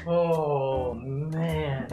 Oh, man.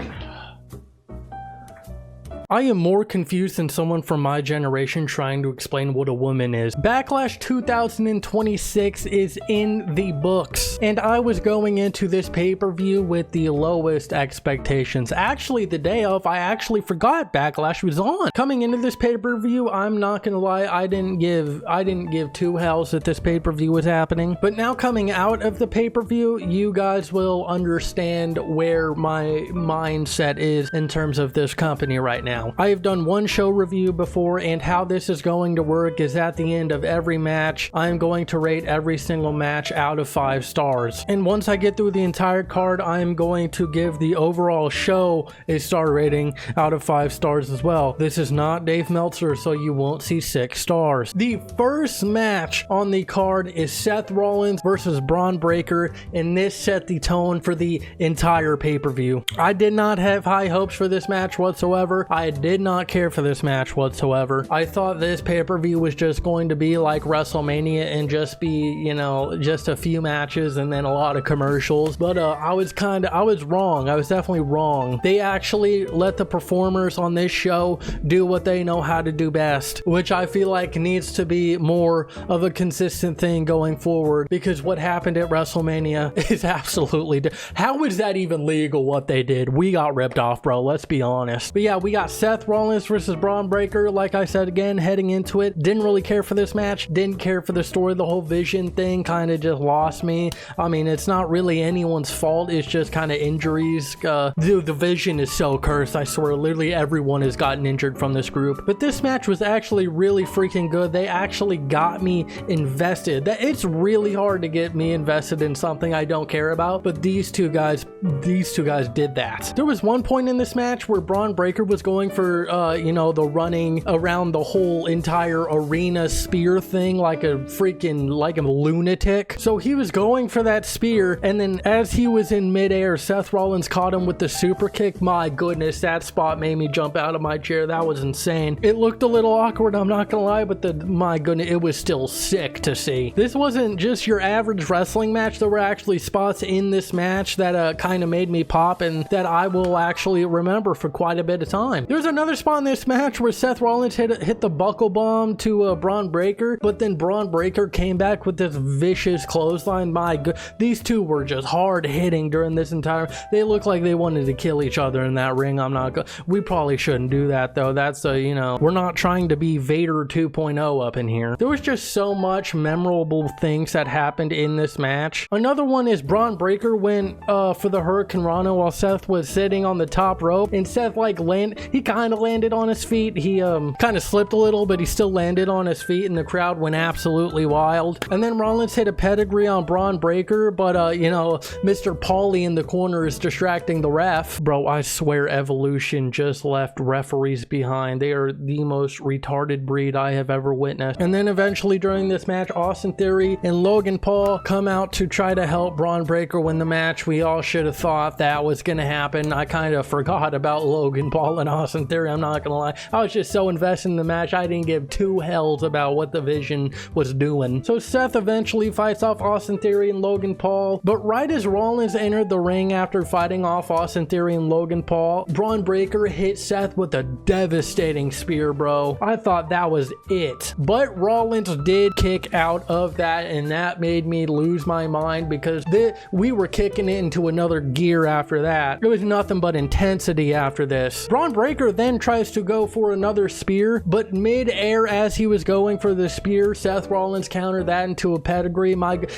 I am more confused than someone from my generation trying to explain what a woman is. Backlash 2026 is in the books, and I was going into this pay-per-view with the lowest expectations. Actually, the day of, I actually forgot Backlash was on. Coming into this pay-per-view, I'm not gonna lie, I didn't give two hells that this pay-per-view was happening. But now coming out of the pay-per-view, you guys will understand where my mindset is in terms of this company right now. I have done one show review before, and how this is going to work is at the end of every match, I'm going to rate every single match out of 5 stars. And once I get through the entire card, I'm going to give the overall show a star rating out of 5 stars as well. This is not Dave Meltzer, so you won't see 6 stars. The first match on the card is Seth Rollins versus Braun Breaker, and this set the tone for the entire pay-per-view. I did not have high hopes for this match whatsoever. I did not care for this match whatsoever. I thought this pay-per-view was just going to be like WrestleMania and just be, you know, just a few matches and then a lot of commercials. But I was wrong. I was definitely wrong. They actually let the performers on this show do what they know how to do best, which I feel like needs to be more of a consistent thing going forward, because what happened at WrestleMania is absolutely how is that even legal what they did? We got ripped off, bro. Let's be honest. But yeah, we got Seth Rollins versus Braun Breaker. Like I said again, heading into it, didn't really care for this match, didn't care for the story. The whole Vision thing kind of just lost me. I mean, it's not really anyone's fault, it's just kind of injuries. Dude, the Vision is so cursed, I swear. Literally everyone has gotten injured from this group. But this match was actually really freaking good. They actually got me invested. It's really hard to get me invested in something I don't care about, but these two guys did that. There was one point in this match where Braun Breaker was going for you know, the running around the whole entire arena spear thing like a lunatic. So he was going for that spear, and then as he was in midair, Seth Rollins caught him with the super kick. My goodness, that spot made me jump out of my chair. That was insane. It looked a little awkward, I'm not gonna lie, but my goodness, it was still sick to see. This wasn't just your average wrestling match. There were actually spots in this match that kind of made me pop and that I will actually remember for quite a bit of time. There's another spot in this match where Seth Rollins hit the buckle bomb to Braun Breaker, but then Braun Breaker came back with this vicious clothesline. My god, these two were just hard hitting during this entire. They looked like they wanted to kill each other in that ring. We probably shouldn't do that though. That's you know, we're not trying to be Vader 2.0 up in here. There was just so much memorable things that happened in this match. Another one is Braun Breaker went for the Hurricane Rana while Seth was sitting on the top rope, and Seth he kind of landed on his feet. He kind of slipped a little, but he still landed on his feet, and the crowd went absolutely wild. And then Rollins hit a pedigree on Braun Breaker, but you know, Mr. Paulie in the corner is distracting the ref. Bro, I swear Evolution just left referees behind. They are the most retarded breed I have ever witnessed. And then eventually during this match, Austin Theory and Logan Paul come out to try to help Braun Breaker win the match. We all should have thought that was gonna happen. I kind of forgot about Logan Paul and Austin Theory, I'm not gonna lie. I was just so invested in the match, I didn't give 2 hells about what the Vision was doing. So Seth eventually fights off Austin Theory and Logan Paul, but right as Rollins entered the ring after fighting off Austin Theory and Logan Paul, Braun Breaker hit Seth with a devastating spear, bro. I thought that was it. But Rollins did kick out of that, and that made me lose my mind, because we were kicking it into another gear after that. It was nothing but intensity after this. Braun Breaker then tries to go for another spear, but mid-air as he was going for the spear, Seth Rollins countered that into a pedigree.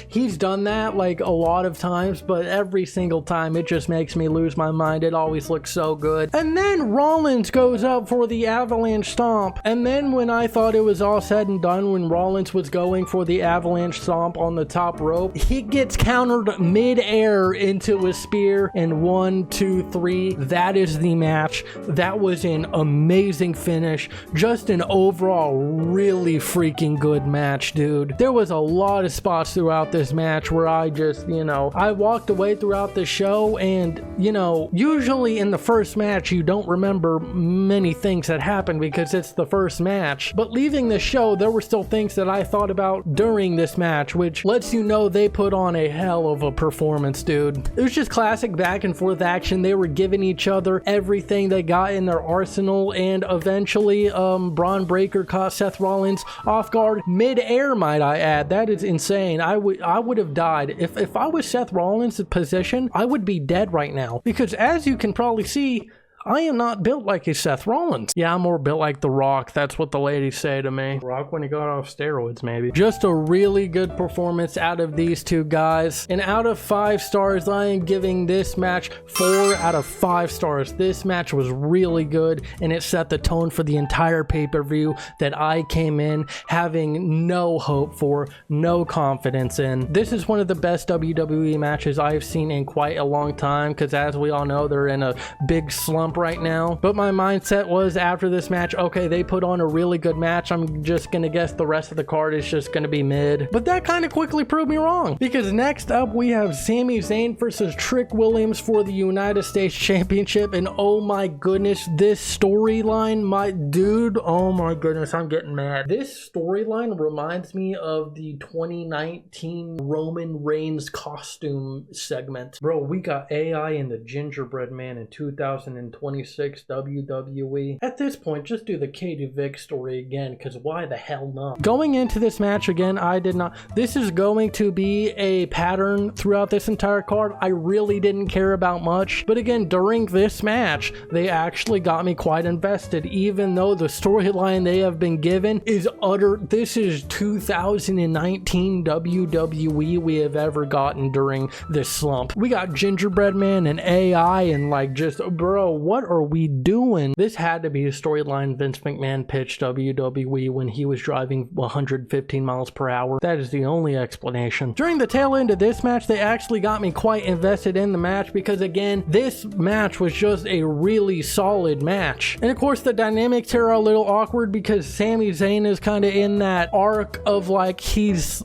He's done that like a lot of times, but every single time it just makes me lose my mind. It always looks so good. And then Rollins goes up for the avalanche stomp, and then when I thought it was all said and done, when Rollins was going for the avalanche stomp on the top rope, he gets countered mid-air into a spear, and 1, 2, 3, that is the match. That was was an amazing finish, just an overall really freaking good match, dude. There was a lot of spots throughout this match where I just, I walked away throughout the show, and usually in the first match you don't remember many things that happened because it's the first match, but leaving the show there were still things that I thought about during this match, which lets you know they put on a hell of a performance, dude. It was just classic back and forth action. They were giving each other everything they got in their arsenal, and eventually Braun Breaker caught Seth Rollins off guard mid-air, might I add. That is insane. I would have died. If I was Seth Rollins' position, I would be dead right now, because as you can probably see, I am not built like a Seth Rollins. Yeah, I'm more built like The Rock. That's what the ladies say to me. Rock when he got off steroids, maybe. Just a really good performance out of these two guys. And out of 5 stars, I am giving this match 4 out of 5 stars. This match was really good, and it set the tone for the entire pay-per-view that I came in having no hope for, no confidence in. This is one of the best WWE matches I've seen in quite a long time, because as we all know, they're in a big slump right now. But my mindset was, after this match, okay, they put on a really good match, I'm just gonna guess the rest of the card is just gonna be mid. But that kind of quickly proved me wrong, because next up we have Sami Zayn versus Trick Williams for the United States Championship. And oh my goodness, this storyline, my dude, oh my goodness, I'm getting mad. This storyline reminds me of the 2019 Roman Reigns costume segment. Bro, we got AI and the Gingerbread Man in 2026 WWE. At this point, just do the Katie Vick story again, because why the hell not? Going into this match again, I did not. This is going to be a pattern throughout this entire card. I really didn't care about much, but again, during this match, they actually got me quite invested, even though the storyline they have been given is utter. This is 2019 WWE we have ever gotten during this slump. We got Gingerbread Man and AI, and like, just, bro, what are we doing? This had to be a storyline Vince McMahon pitched WWE when he was driving 115 miles per hour. That is the only explanation. During the tail end of this match, they actually got me quite invested in the match, because again, this match was just a really solid match. And of course, the dynamics here are a little awkward, because Sami Zayn is kind of in that arc of like, he's,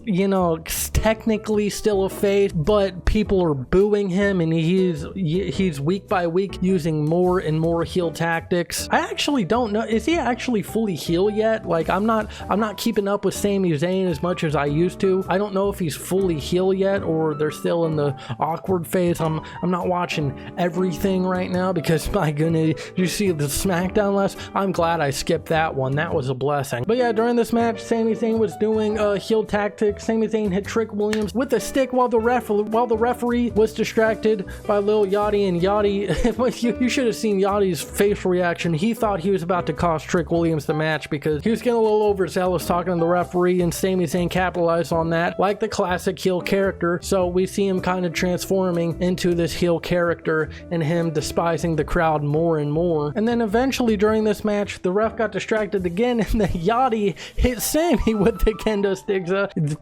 technically still a face, but people are booing him, and he's week by week using more and more heel tactics. I actually don't know, is he actually fully heel yet? Like, I'm not keeping up with Sami Zayn as much as I used to. I don't know if he's fully heel yet, or they're still in the awkward phase. I'm not watching everything right now, because my goodness, you see the SmackDown last, I'm glad I skipped that one. That was a blessing. But yeah, during this match, Sami Zayn was doing heel tactics. Sami Zayn hit Trick Williams with a stick while the referee was distracted by Lil Yachty, and Yachty, you should have seen Yachty's facial reaction. He thought he was about to cost Trick Williams the match, because he was getting a little overzealous talking to the referee, and Sami Zayn capitalized on that like the classic heel character. So we see him kind of transforming into this heel character, and him despising the crowd more and more. And then eventually during this match, the ref got distracted again, and the Yachty hit Sami with the kendo sticks.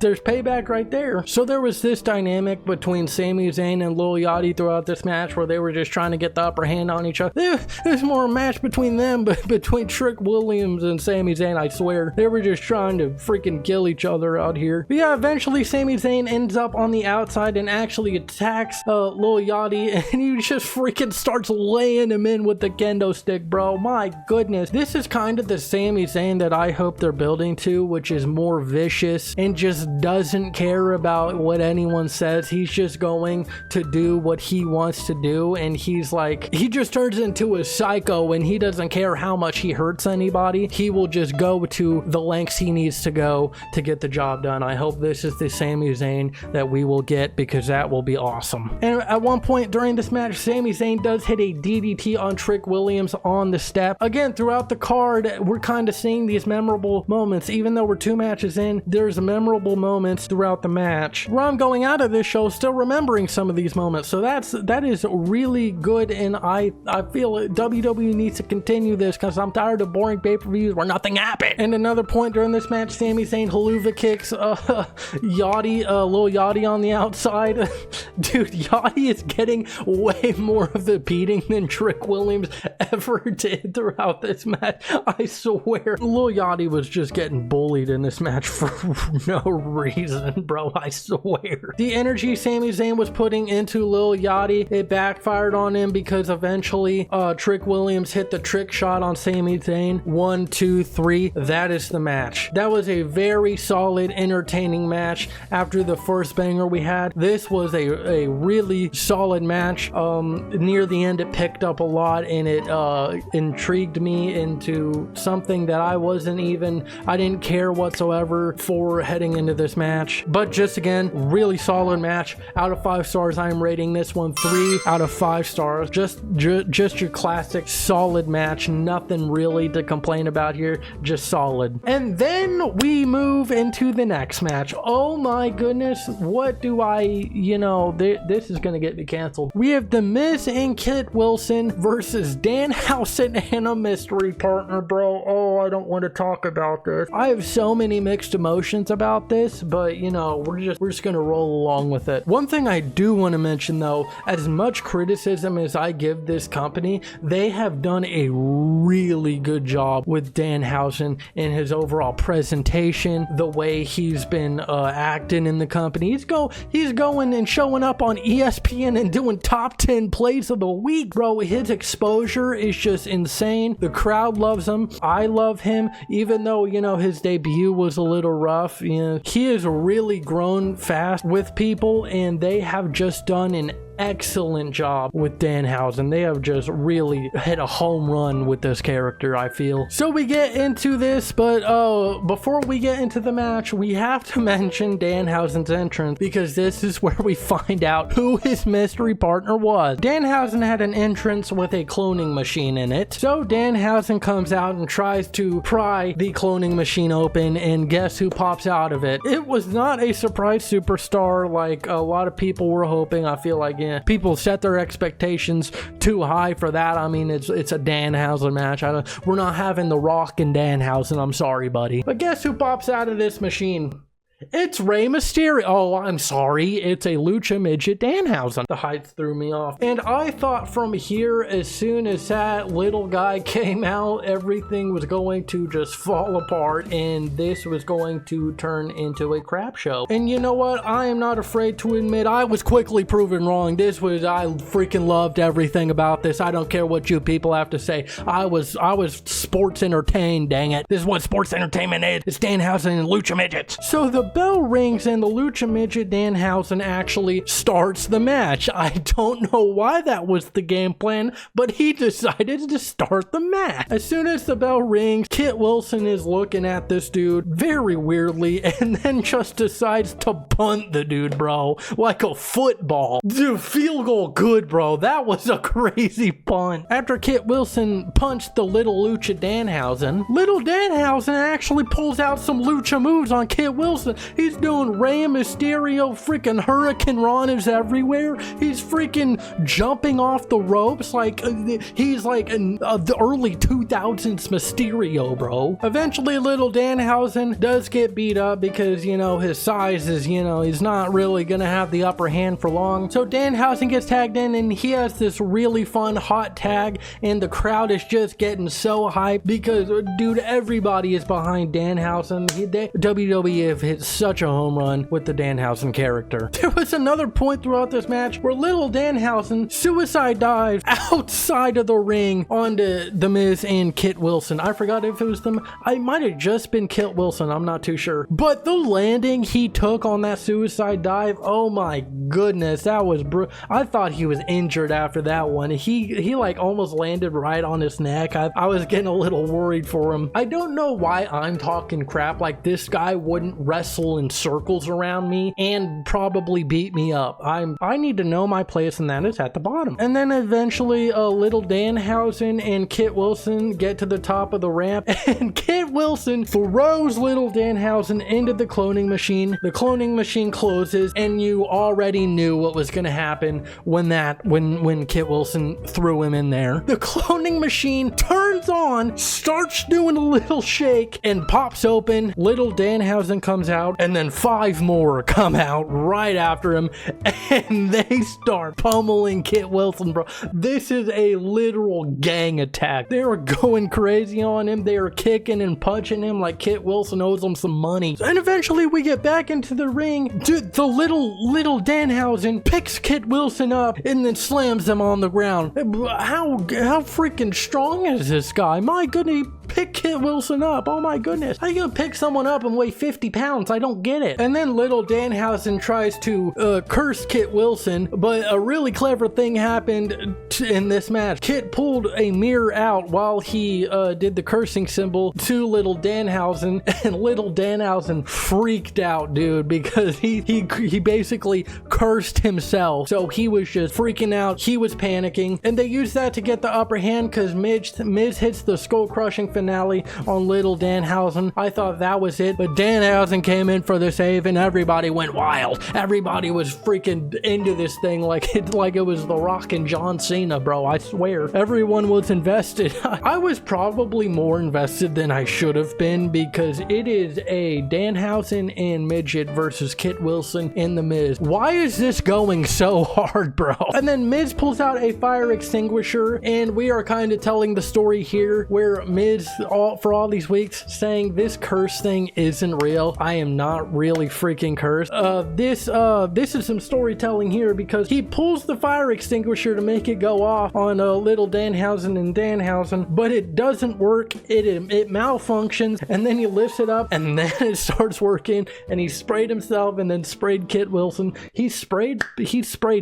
There's payback right there. So there was this dynamic between Sami Zayn and Lil Yachty throughout this match, where they were just trying to get the upper hand on each other. There's more a match between them, but between Trick Williams and Sami Zayn, I swear, they were just trying to freaking kill each other out here. But yeah, eventually Sami Zayn ends up on the outside and actually attacks Lil Yachty, and he just freaking starts laying him in with the kendo stick, bro. My goodness. This is kind of the Sami Zayn that I hope they're building to, which is more vicious and just doesn't care about what anyone says. He's just going to do what he wants to do, and he's like, he just turns into a psycho, and he doesn't care how much he hurts anybody. He will just go to the lengths he needs to go to get the job done. I hope this is the Sami Zayn that we will get, because that will be awesome. And at one point during this match, Sami Zayn does hit a DDT on Trick Williams on the step. Again, throughout the card, we're kind of seeing these memorable moments. Even though we're 2 matches in, there's memorable moments throughout the match, where I'm going out of this show still remembering some of these moments. So that is really good, and I feel it. WWE needs to continue this because I'm tired of boring pay-per-views where nothing happened. And another point during this match, Sami Zayn haluva kicks Yachty, Lil Yachty on the outside. Dude, Yachty is getting way more of the beating than Trick Williams ever did throughout this match. I swear, Lil Yachty was just getting bullied in this match for no reason, bro. I swear. The energy Sami Zayn was putting into Lil Yachty, it backfired on him because eventually Trick Williams hit the trick shot on Sami Zayn. 1, 2, 3. That is the match. That was a very solid, entertaining match. After the first banger we had, this was a really solid match. Near the end, it picked up a lot and it intrigued me into something that I didn't care whatsoever for heading into this match. But just again, really solid match. Out of 5 stars, I'm rating this one 3 out of 5 stars. Just your classic solid match. Nothing really to complain about here. Just solid. And then we move into the next match. Oh my goodness, what do this is gonna get me canceled. We have The Miz and Kit Wilson versus Danhausen and a mystery partner, bro. Oh, I don't want to talk about this. I have so many mixed emotions about this, but we're just gonna roll along with it. One thing I do want to mention though, as much criticism as I give this company, they have done a really good job with Danhausen and his overall presentation, the way he's been acting in the company. He's going and showing up on ESPN and doing top 10 plays of the week, bro. His exposure is just insane. The crowd loves him. I love him, even though his debut was a little rough. He has really grown fast with people, and they have just done an excellent job with Danhausen. They have just really hit a home run with this character, I feel. So we get into this, but before we get into the match, we have to mention Danhausen's entrance, because this is where we find out who his mystery partner was. Danhausen had an entrance with a cloning machine in it. So Danhausen comes out and tries to pry the cloning machine open, and guess who pops out of it? It was not a surprise superstar like a lot of people were hoping. I feel like people set their expectations too high for that. I mean, it's a Danhausen match. We're not having The Rock and Danhausen. I'm sorry, buddy. But guess who pops out of this machine? It's Rey Mysterio. Oh, I'm sorry. It's a Lucha Midget Danhausen. The height threw me off. And I thought from here, as soon as that little guy came out, everything was going to just fall apart, and this was going to turn into a crap show. And you know what? I am not afraid to admit I was quickly proven wrong. I freaking loved everything about this. I don't care what you people have to say. I was sports entertained, dang it. This is what sports entertainment is. It's Danhausen and Lucha Midgets. So the bell rings and the Lucha Midget Danhausen actually starts the match. I don't know why that was the game plan, but he decided to start the match. As soon as the bell rings, Kit Wilson is looking at this dude very weirdly, and then just decides to punt the dude, bro, like a football. Dude, field goal good, bro. That was a crazy punt. After Kit Wilson punched the little Lucha Danhausen, little Danhausen actually pulls out some Lucha moves on Kit Wilson. He's doing Rey Mysterio, freaking Hurricane Ranas everywhere. He's freaking jumping off the ropes like he's like the early 2000s Mysterio, bro. Eventually, little Danhausen does get beat up because, his size is, he's not really gonna have the upper hand for long. So Danhausen gets tagged in, and he has this really fun hot tag, and the crowd is just getting so hyped because, dude, everybody is behind Danhausen. WWE have hit such a home run with the Danhausen character. There was another point throughout this match where little Danhausen suicide dives outside of the ring onto The Miz and Kit Wilson. I forgot if it was them. I might have just been Kit Wilson. I'm not too sure. But the landing he took on that suicide dive, oh my goodness, that was I thought he was injured after that one. He like almost landed right on his neck. I was getting a little worried for him. I don't know why I'm talking crap like this guy wouldn't wrestle wrestle in circles around me and probably beat me up. I need to know my place, and that is at the bottom. And then eventually little Danhausen and Kit Wilson get to the top of the ramp, and Kit Wilson throws little Danhausen into the cloning machine. The cloning machine closes, and you already knew what was going to happen when Kit Wilson threw him in there. The cloning machine turns on, starts doing a little shake, and pops open. Little Danhausen comes out, and then 5 more come out right after him, and they start pummeling Kit Wilson, bro. This is a literal gang attack. They were going crazy on him. They were kicking and punching him like Kit Wilson owes them some money. And eventually we get back into the ring. Dude, the little Danhausen picks Kit Wilson up and then slams him on the ground. How freaking strong is this guy? My goodness, pick Kit Wilson up. Oh my goodness. How you gonna pick someone up and weigh 50 pounds? I don't get it. And then little Danhausen tries to curse Kit Wilson, but a really clever thing happened in this match. Kit pulled a mirror out while he did the cursing symbol to little Danhausen, and little Danhausen freaked out, dude, because he basically cursed himself. So he was just freaking out. He was panicking, and they used that to get the upper hand because Miz hits the skull-crushing finale on little Danhausen. I thought that was it, but Danhausen came in for the save, and everybody went wild. Everybody was freaking into this thing like it was The Rock and John Cena, bro. I swear. Everyone was invested. I was probably more invested than I should have been, because it is a Danhausen and Midget versus Kit Wilson and The Miz. Why is this going so hard, bro? And then Miz pulls out a fire extinguisher, and we are kind of telling the story here where Miz, for all these weeks, saying this curse thing isn't real. I am not really freaking cursed. This is some storytelling here, because he pulls the fire extinguisher to make it go off on little Danhausen and Danhausen, but it doesn't work. It malfunctions, and then he lifts it up, and then it starts working, and he sprayed himself and then sprayed Kit Wilson. He sprayed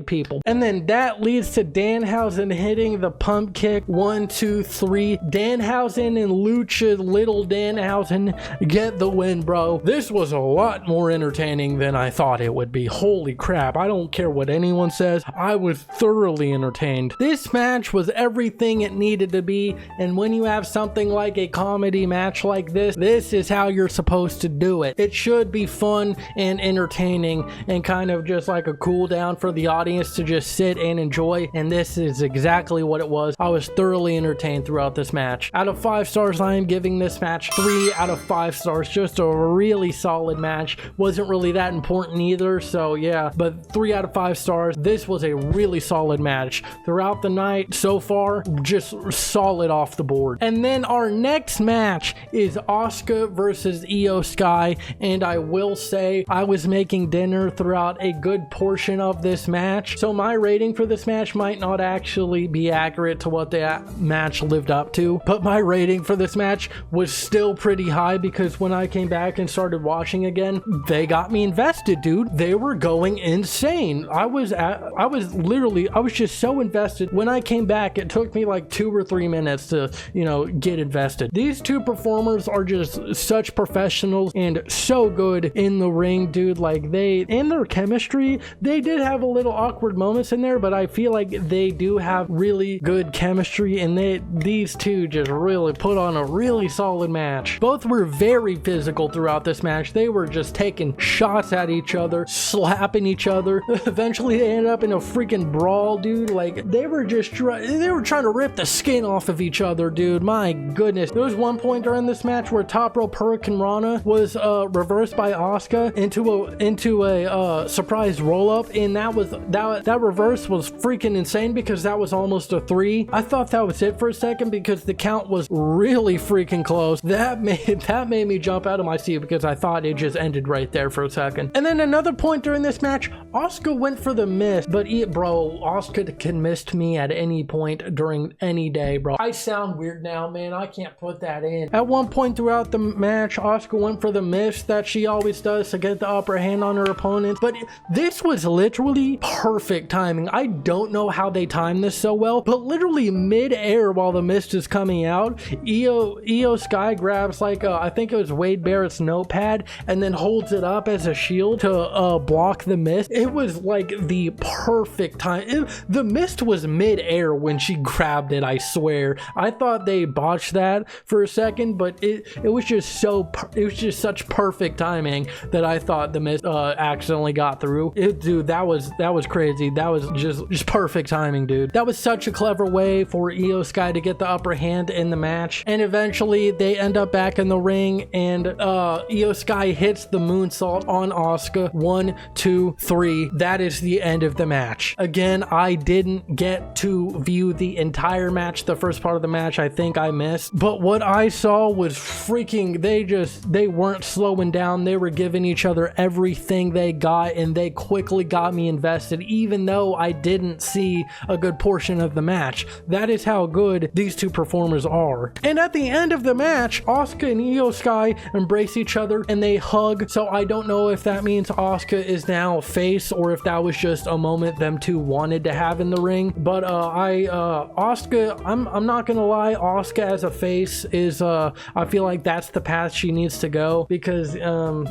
people, and then that leads to Danhausen hitting the pump kick. 1, 2, 3. Danhausen and Lucha little Danhausen get the win, bro. This was a lot more entertaining than I thought it would be. Holy crap. I don't care what anyone says. I was thoroughly entertained. This match was everything it needed to be, and when you have something like a comedy match like this is how you're supposed to do it. It should be fun and entertaining and kind of just like a cool down for the audience to just sit and enjoy, and this is exactly what it was. I was thoroughly entertained throughout this match. Out of 5 stars, I am giving this match 3 out of 5 stars. Just a really solid match. Wasn't really that important either, so yeah, but 3 out of 5 stars. This was a really solid match throughout the night so far, just solid off the board. And then our next match is Asuka versus Io Sky, and I will say I was making dinner throughout a good portion of this match, so my rating for this match might not actually be accurate to what the match lived up to, but my rating for this match was still pretty high, because when I came back and started watching again, they got me invested, dude. They were going insane. I was just so invested. When I came back, it took me like 2 or 3 minutes to, get invested. These two performers are just such professionals and so good in the ring, dude. Like, in their chemistry, they did have a little awkward moments in there, but I feel like they do have really good chemistry, and these two just really put on a really solid match. Both were very physical throughout this match. They were just taking shots at each other, slapping each other. Eventually they ended up in a freaking brawl, dude. Like, they were trying to rip the skin off of each other, dude. My goodness. There was one point during this match where Top Rope Hurricane Rana was reversed by Asuka into a surprise roll-up, and that reverse was freaking insane, because that was almost a 3. I thought that was it for a second, because the count was really freaking close. That made me jump out of my seat, because I thought it just ended right there for a second. And then another point during this match, Asuka went for the miss, but Asuka can miss me at any point during any day, bro. I sound weird now, man. I can't put that in. At one point throughout the match, Asuka went for the miss that she always does to get the upper hand on her opponents, but this was literally perfect timing. I don't know how they timed this so well, but literally mid-air while the mist is coming out, Io Sky grabs like I think it was Wade Barrett's notepad and then holds it up as a shield to block the mist. It was like the perfect time. The mist was mid-air when she grabbed it, I swear. I thought they botched that for a second, but it was just such perfect timing that I thought the mist accidentally got through. Dude, that was crazy. That was just perfect timing, dude. That was such a clever way for Io Sky to get the upper hand in the match. And eventually they end up back in the ring, and Io Sky hits the moonsault on Asuka. 1, 2, 3. That is the end of the match. Again, I didn't get to view the entire match. The first part of the match I think I missed, but what I saw was freaking, they weren't slowing down. They were giving each other everything they got, and they quickly got me invested even though I didn't see a good portion of the match. That is how good these two performers are. And at the end of the match, Asuka and Io Sky embrace each other and they hug. So I don't know if that means Asuka is now face or if that was just a moment them two wanted to have in the ring. But Asuka, I'm not gonna lie, Asuka as a face is I feel like that's the path she needs to go, because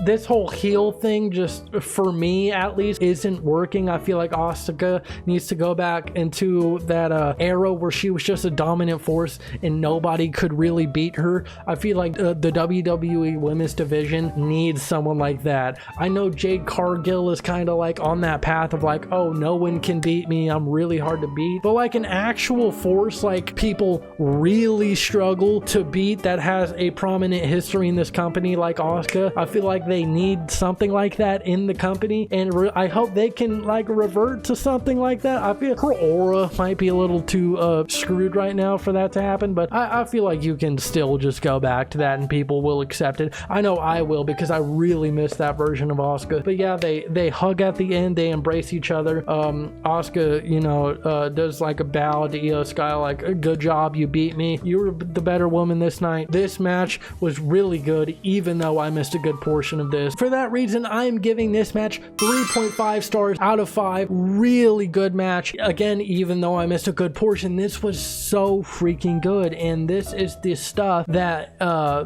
this whole heel thing, just for me at least, isn't working. I feel like Asuka needs to go back into that era where she was just a dominant force and nobody could really beat her. I feel like the WWE women's division needs someone like that. I know Jade Cargill is kind of like on that path of like, oh, no one can beat me, I'm really hard to beat, but like an actual force like people really struggle to beat that has a prominent history in this company like Asuka, I feel like they need something like that in the company, and I hope they can like revert to something like that. I feel her aura might be a little too screwed right now for that to happen, but I feel like you can still just go back to that and people will accept it. I know I will, because I really miss that version of Asuka. But yeah, they hug at the end, they embrace each other. Asuka, you know, does like a bow to Io Sky, like, good job, you beat me, you were the better woman this night. This match was really good, even though I missed a good portion of this. For that reason, I am giving this match 3.5 stars out of 5. Really good match. Again, even though I missed a good portion, this was so freaking good, and this is the stuff that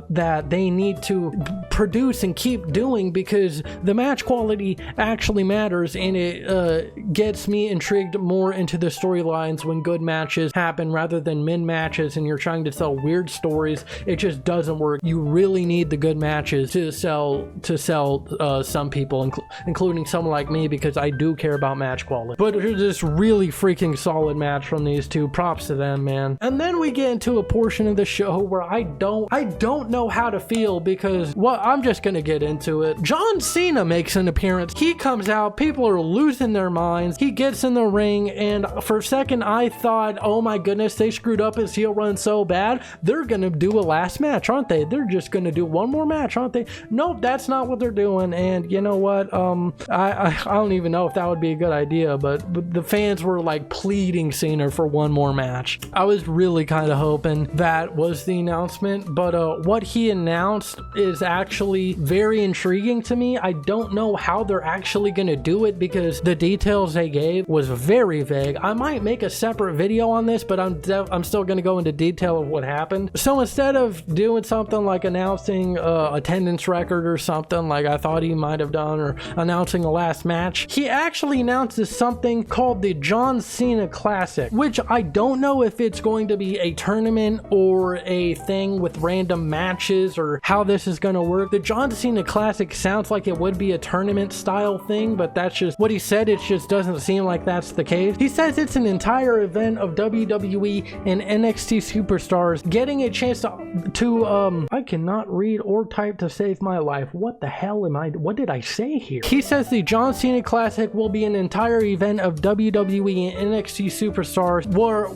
that they need to produce and keep doing, because the match quality actually matters, and it gets me intrigued more into the storylines when good matches happen rather than min matches and you're trying to sell weird stories. It just doesn't work. You really need the good matches to sell some people, including someone like me, because I do care about match quality. But here's this really freaking solid match from these two. Props to them, man. And then we get into a portion of the show where I don't know how to feel, because, well, I'm just gonna get into it. John Cena makes an appearance. He comes out, people are losing their minds. He gets in the ring, and for a second I thought, oh my goodness, they screwed up his heel run so bad. They're gonna do a last match, aren't they? They're just gonna do one more match, aren't they? Nope, that's not what they're doing. And you know what? I don't even know if that would be a good idea, but the fans were like pleading Cena for one more match. I was really kind of hoping that was the announcement, but what he announced is actually very intriguing to me. I don't know how they're actually gonna do it, because the details they gave was very vague. I might make a separate video on this, but I'm still gonna go into detail of what happened. So instead of doing something like announcing attendance record or something like I thought he might have done, or announcing a last match, he actually announces something called the John Cena Classic, which I don't know if it's going to be a tournament or a thing with random matches or how this is going to work. The John Cena Classic sounds like it would be a tournament style thing, but that's just what he said. It just doesn't seem like that's the case. He says it's an entire event of WWE and NXT superstars getting a chance to I cannot read or type to save my life. What the hell what did I say here? He says the John Cena Classic will be an entire event of WWE and NXT superstars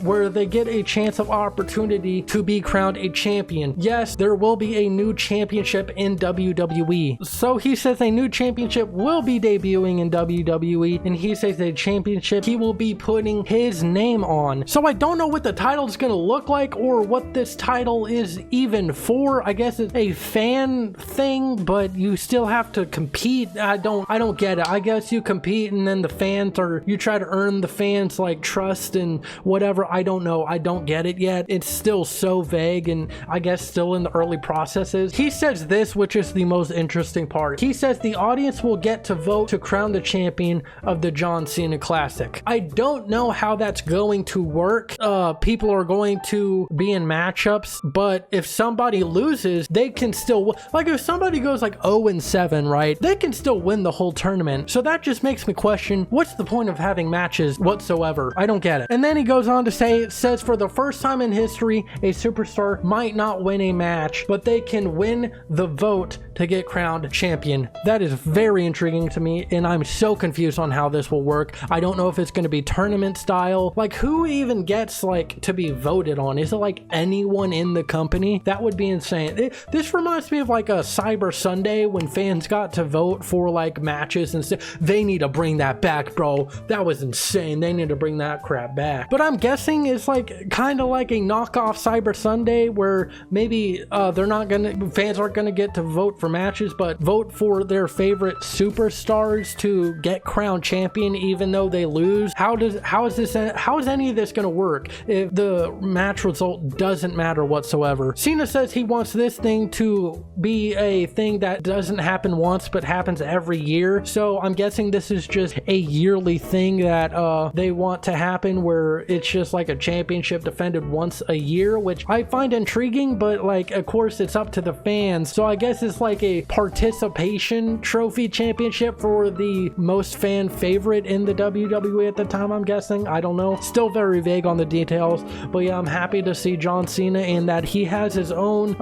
where they get a chance of opportunity to be crowned a champion. Yes, there will be a new championship in WWE. So he says a new championship will be debuting in WWE, and he says a championship he will be putting his name on. So I don't know what the title is going to look like, or what this title is even for. I guess it's a fan thing, but you still have to compete. I don't get it. I guess you compete and then the fans, or you try to earn the fans like trust and whatever. I don't know. I don't get it yet. It's still so vague. vague and I guess still in the early processes. He says this, which is the most interesting part. He says the audience will get to vote to crown the champion of the John Cena Classic. I don't know how that's going to work. People are going to be in matchups, but if somebody loses, they can still, like if somebody goes like 0-7, right? They can still win the whole tournament. So that just makes me question, what's the point of having matches whatsoever? I don't get it. And then he goes on to say, it says for the first time in history, a superstar might not win a match, but they can win the vote to get crowned champion. That is very intriguing to me, and I'm so confused on how this will work. I don't know if it's going to be tournament style. Like, who even gets like to be voted on? Is it like anyone in the company? That would be insane. This reminds me of like a Cyber Sunday when fans got to vote for like matches and stuff. They need to bring that back, bro. That was insane. They need to bring that crap back. But I'm guessing it's like kind of like a knockoff Cyber Sunday where maybe fans aren't gonna get to vote for matches, but vote for their favorite superstars to get crowned champion even though they lose. How is any of this gonna work if the match result doesn't matter whatsoever? Cena says he wants this thing to be a thing that doesn't happen once but happens every year. So I'm guessing this is just a yearly thing that they want to happen, where it's just like a championship defended once a year, which I find intriguing, but like of course it's up to the fans. So I guess it's like a participation trophy championship for the most fan favorite in the WWE at the time, I'm guessing. I don't know. Still very vague on the details, but yeah, I'm happy to see John Cena and that he has his own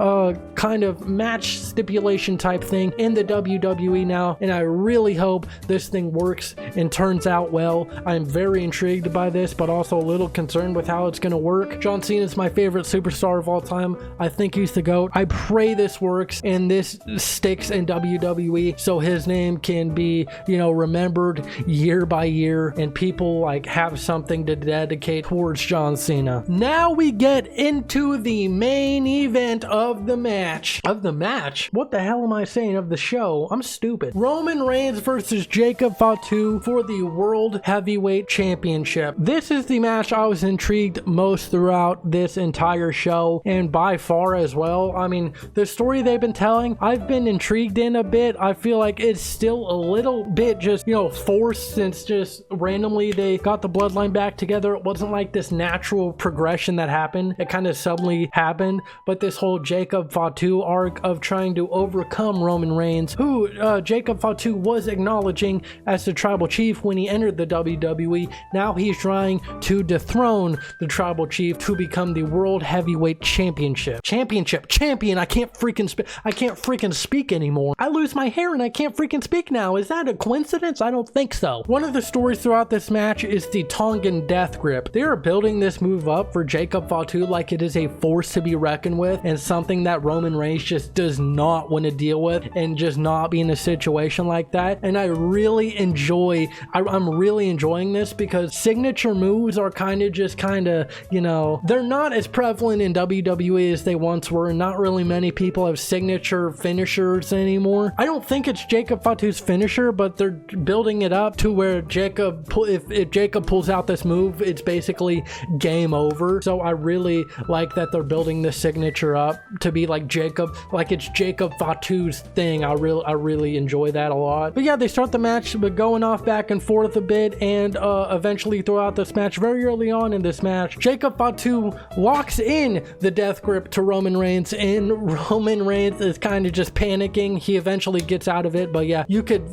kind of match stipulation type thing in the WWE now, and I really hope this thing works and turns out well. I'm very intrigued by this, but also a little concerned with how it's going to work. John Cena is my favorite superstar of all time. I think he's the GOAT. I pray this works and this sticks in WWE so his name can be, you know, remembered year by year and people like have something to dedicate towards John Cena. Now we get into the main event of the match. Of the match? What the hell am I saying? Of the show? I'm stupid. Roman Reigns versus Jacob Fatu for the World Heavyweight Championship. This is the match I was intrigued most throughout this entire show, and by far as well. I mean, the story they've been telling, I've been intrigued in a bit. I feel like it's still a little bit just, you know, forced, since just randomly they got the bloodline back together. It wasn't like this natural progression that happened. It kind of suddenly happened. But this whole Jacob Fatu arc of trying to overcome Roman Reigns, who Jacob Fatu was acknowledging as the tribal chief when he entered the WWE. Now he's trying to dethrone the tribal chief to become the World Heavyweight Champion. I can't freaking speak anymore. I lose my hair and I can't freaking speak now. Is that a coincidence? I don't think so. One of the stories throughout this match is the Tongan Death Grip. They are building this move up for Jacob Fatu like it is a force to be reckoned with and something that Roman Reigns just does not want to deal with and just not be in a situation like that. And I'm really enjoying this because signature moves are kind of, you know, they're not as prevalent in WWE as they once were. Not really many people have signature finishers anymore. I don't think it's Jacob Fatu's finisher, but they're building it up to where if Jacob pulls out this move, it's basically game over. So I really like that they're building this signature up to be like Jacob, like it's Jacob Fatu's thing. I really enjoy that a lot. But yeah, they start the match but going off back and forth a bit, and eventually throughout this match, very early on in this match, Jacob Fatu locks in the death grip to Roman Reigns, and Roman Reigns is kind of just panicking. He eventually gets out of it, but yeah, you could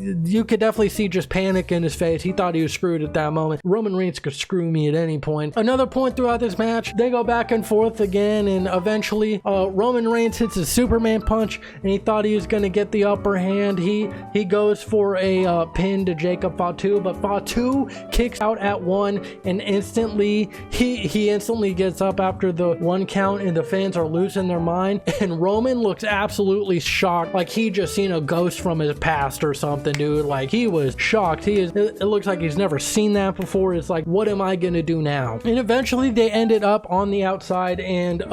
definitely see just panic in his face. He thought he was screwed at that moment. Roman Reigns could screw me at any point. Another point throughout this match, they go back and forth again, and eventually Roman Reigns hits a Superman punch, and he thought he was going to get the upper hand. He goes for a pin to Jacob Fatu, but Fatu kicks out at one, and instantly he instantly gets up after the one count, and the fans are losing their mind, and Roman looks absolutely shocked shocked. Like he just seen a ghost from his past or something, dude. Like he was shocked. It looks like he's never seen that before. It's like, what am I gonna do now? And eventually they ended up on the outside, and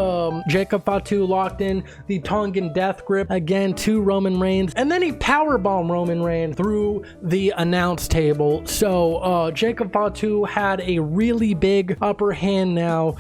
Jacob Fatu locked in the Tongan death grip again to Roman Reigns, and then he powerbombed Roman Reigns through the announce table. So Jacob Fatu had a really big upper hand now,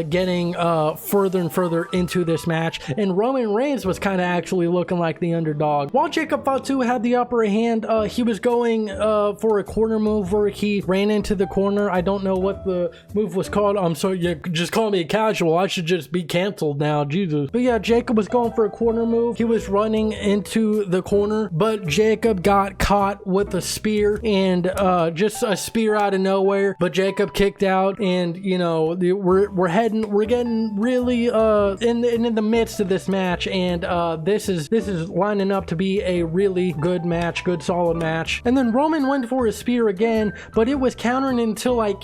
getting further and further into this match, and Roman Reigns was kind of actually looking like the underdog. While Jacob Fatu had the upper hand, he was going for a corner move where he ran into the corner. I don't know what the move was called. I'm sorry, you just call me a casual. I should just be canceled now, Jesus. But yeah, Jacob was going for a corner move. He was running into the corner, but Jacob got caught with a spear, and just a spear out of nowhere. But Jacob kicked out, and you know, we're getting really in the midst of this match, and this is lining up to be a really good match, good solid match. And then Roman went for his spear again, but it was countering until like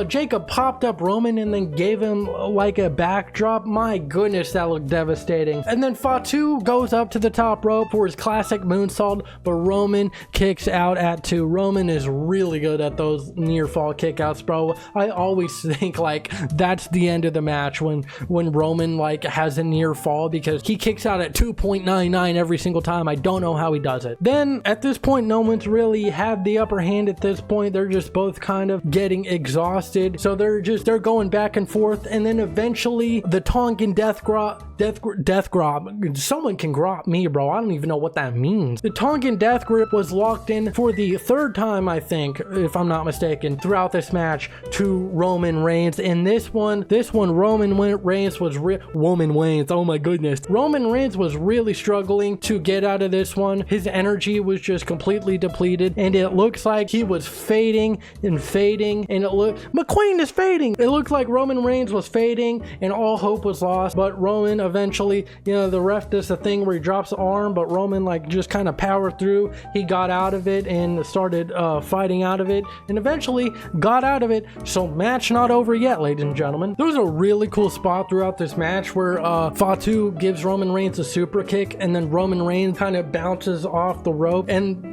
Jacob popped up Roman and then gave him like a backdrop. My goodness, that looked devastating. And then Fatu goes up to the top rope for his classic moonsault, but Roman kicks out at 2. Roman is really good at those near fall kickouts, bro. I always think like that's the end of the match when Roman like has a near fall, because he kicks out at 2.99 every single time. I don't know how he does it. Then at this point, no one's really had the upper hand at this point. They're just both kind of getting exhausted, so they're going back and forth. And then eventually the Tongan death grop. Someone can grop me, bro. I don't even know what that means. The Tongan death grip was locked in for the 3rd time, I think, if I'm not mistaken, throughout this match to Roman Reigns. And this one Roman Reigns was oh my goodness. Roman Reigns was really struggling to get out of this one. His energy was just completely depleted, and it looks like he was fading, and McQueen is fading. It looked like Roman Reigns was fading and all hope was lost. But Roman eventually, you know, the ref does the thing where he drops the arm, but Roman like just kind of powered through. He got out of it and started fighting out of it, and eventually got out of it. So match not over yet, ladies and gentlemen. There was a really cool spot throughout this match where Fatu gives Roman Reigns a super kick, and then Roman Reigns kind of bounces off the rope, and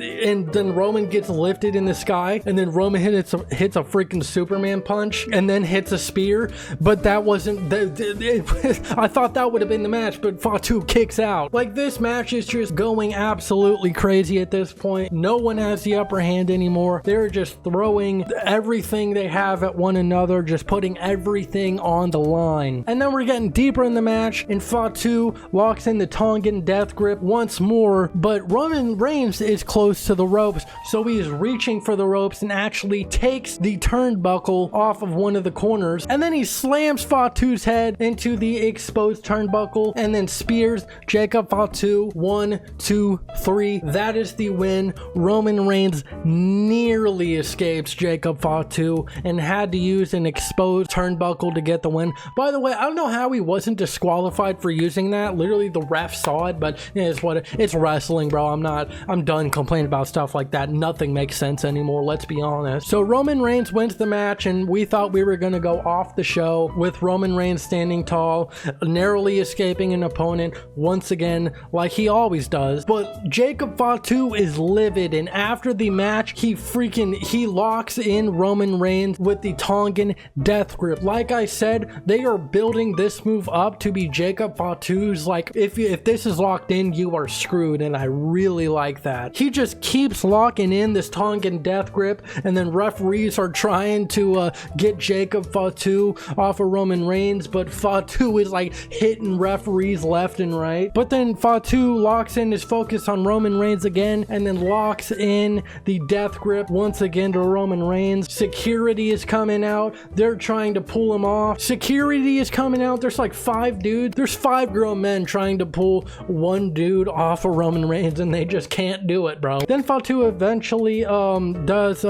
then Roman gets lifted in the sky, and then Roman hits a freaking Superman punch, and then hits a spear. But that wasn't I thought that would have been the match, but Fatu kicks out. Like, this match is just going absolutely crazy at this point. No one has the upper hand anymore. They're just throwing everything they have at one another, just putting everything on the line. And then we're getting deeper in the match, and Fatu locks in the Tongan death grip once more, but Roman Reigns is close to the ropes, so he's reaching for the ropes and actually takes the turnbuckle off of one of the corners, and then he slams Fatu's head into the exposed turnbuckle and then spears Jacob Fatu. 1, 2, 3. That is the win. Roman Reigns nearly escapes Jacob Fatu and had to use an exposed turnbuckle to get the win. By the way, I don't know how he wasn't disqualified for using that. Literally, the ref saw it, but it's wrestling, bro. I'm done complaining about stuff like that. Nothing makes sense anymore, let's be honest. So Roman Reigns wins the match, and we thought we were going to go off the show with Roman Reigns standing tall, narrowly escaping an opponent once again, like he always does. But Jacob Fatu is livid, and after the match, he locks in Roman Reigns with the Tongan death grip. Like I said, they are building this move up to be Jacob Fatu's, like, if this is locked in, you are screwed, and I really like that. He just keeps locking in this Tongan death grip, and then referees are trying to get Jacob Fatu off of Roman Reigns, but Fatu is like hitting referees left and right. But then Fatu locks in his focus on Roman Reigns again, and then locks in the death grip once again to Roman Reigns. Security is coming out. They're trying to pull him off. Security is coming out. There's like 5 dudes. There's 5 grown men trying to pull one dude off of Roman Reigns, and they just can't do it, bro. Then Fatu eventually does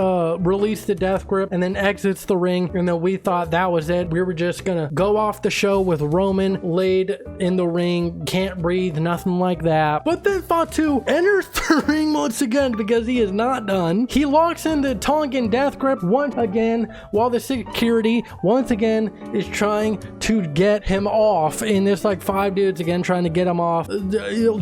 release the death grip and then exits the ring, and then we thought that was it. We were just gonna go off the show with Roman laid in the ring, can't breathe, nothing like that. But then Fatu enters the ring once again because he is not done. He locks in the Tongan death grip once again, while the security once again is trying to get him off, and there's like 5 dudes again trying to get him off.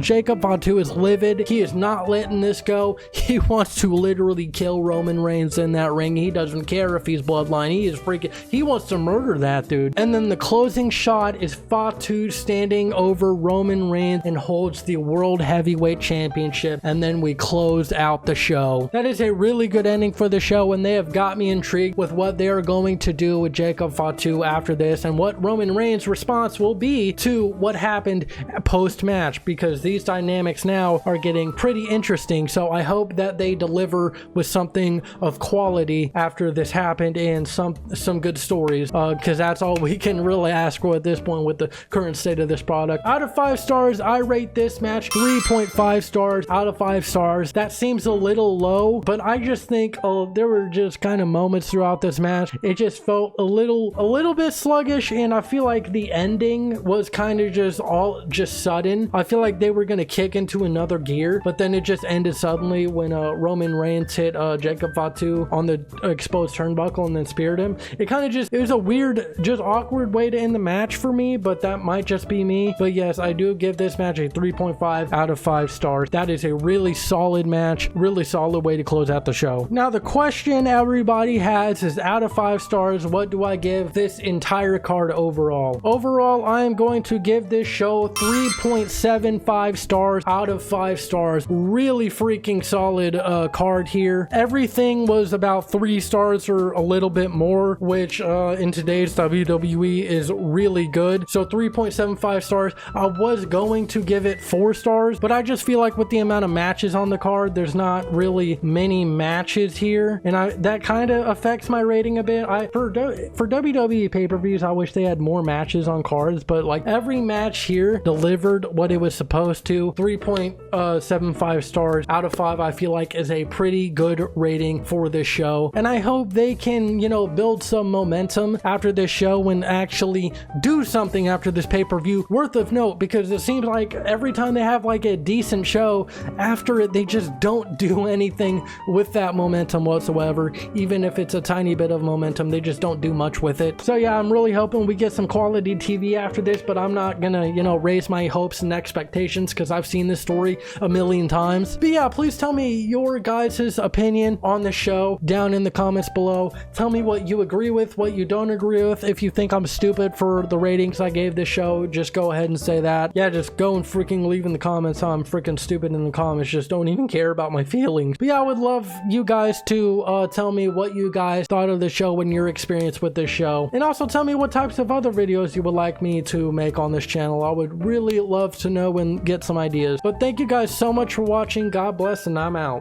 Jacob Fatu is livid. He is not letting this go. He wants to literally kill Roman Reigns in that ring. He doesn't care if he's bloodline. He is freaking, he wants to murder that dude. And then the closing shot is Fatu standing over Roman Reigns and holds the World Heavyweight Championship. And then we close out the show. That is a really good ending for the show, and they have got me intrigued with what they are going to do with Jacob Fatu after this and what Roman Reigns' response will be to what happened post-match, because these dynamics now are getting pretty interesting. So I hope that they deliver with something of quality after this happened and some good stories, because that's all we can really ask for at this point with the current state of this product. Out of 5 stars, I rate this match 3.5 stars out of 5 stars. That seems a little low, but I just think there were just kind of moments throughout this match. It just felt a little bit sluggish, and I feel like the ending was kind of just sudden. I feel like they were gonna kick into another gear, but then it just ended suddenly when Roman Reigns hit Jacob Fatu on the exposed turnbuckle and then speared him. It was a weird, just awkward way to end the match for me, but that might just be me. But yes, I do give this match a 3.5 out of 5 stars. That is a really solid match, really solid way to close out the show. Now the question everybody has is, out of 5 stars, what do I give this entire card overall? Overall, I am going to give this show 3.75 stars out of 5 stars. Really freaking solid card here. Everything was about 3 stars or a little bit more, which in today's WWE is really good. So 3.75 stars. I was going to give it 4 stars, but I just feel like with the amount of matches on the card, there's not really many matches here, and that kind of affects my rating a bit. For WWE pay-per-views, I wish they had more matches on cards, but like every match here delivered what it was supposed to. 3.75 stars out of 5 I feel like is a pretty good rating for this show, and I hope they can, you know, build some momentum after this show and actually do something after this pay-per-view worth of note, because it seems like every time they have like a decent show, after it they just don't do anything with that momentum whatsoever. Even if it's a tiny bit of momentum, they just don't do much with it. So yeah, I'm really hoping we get some quality TV after this, but I'm not gonna, you know, raise my hopes and expectations because I've seen this story a million times. But yeah, please tell me your guys' opinion on the show down in the comments below. Tell me what you agree with, what you don't agree with. If you think I'm stupid for the ratings I gave this show, just go ahead and say that. Yeah, just go and freaking leave in the comments how I'm freaking stupid in the comments. Just don't even care about my feelings. But yeah, I would love you guys to tell me what you guys thought of the show and your experience with this show, and also tell me what types of other videos you would like me to make on this channel. I would really love to know and get some ideas. But thank you guys so much for watching. God bless, and I'm out.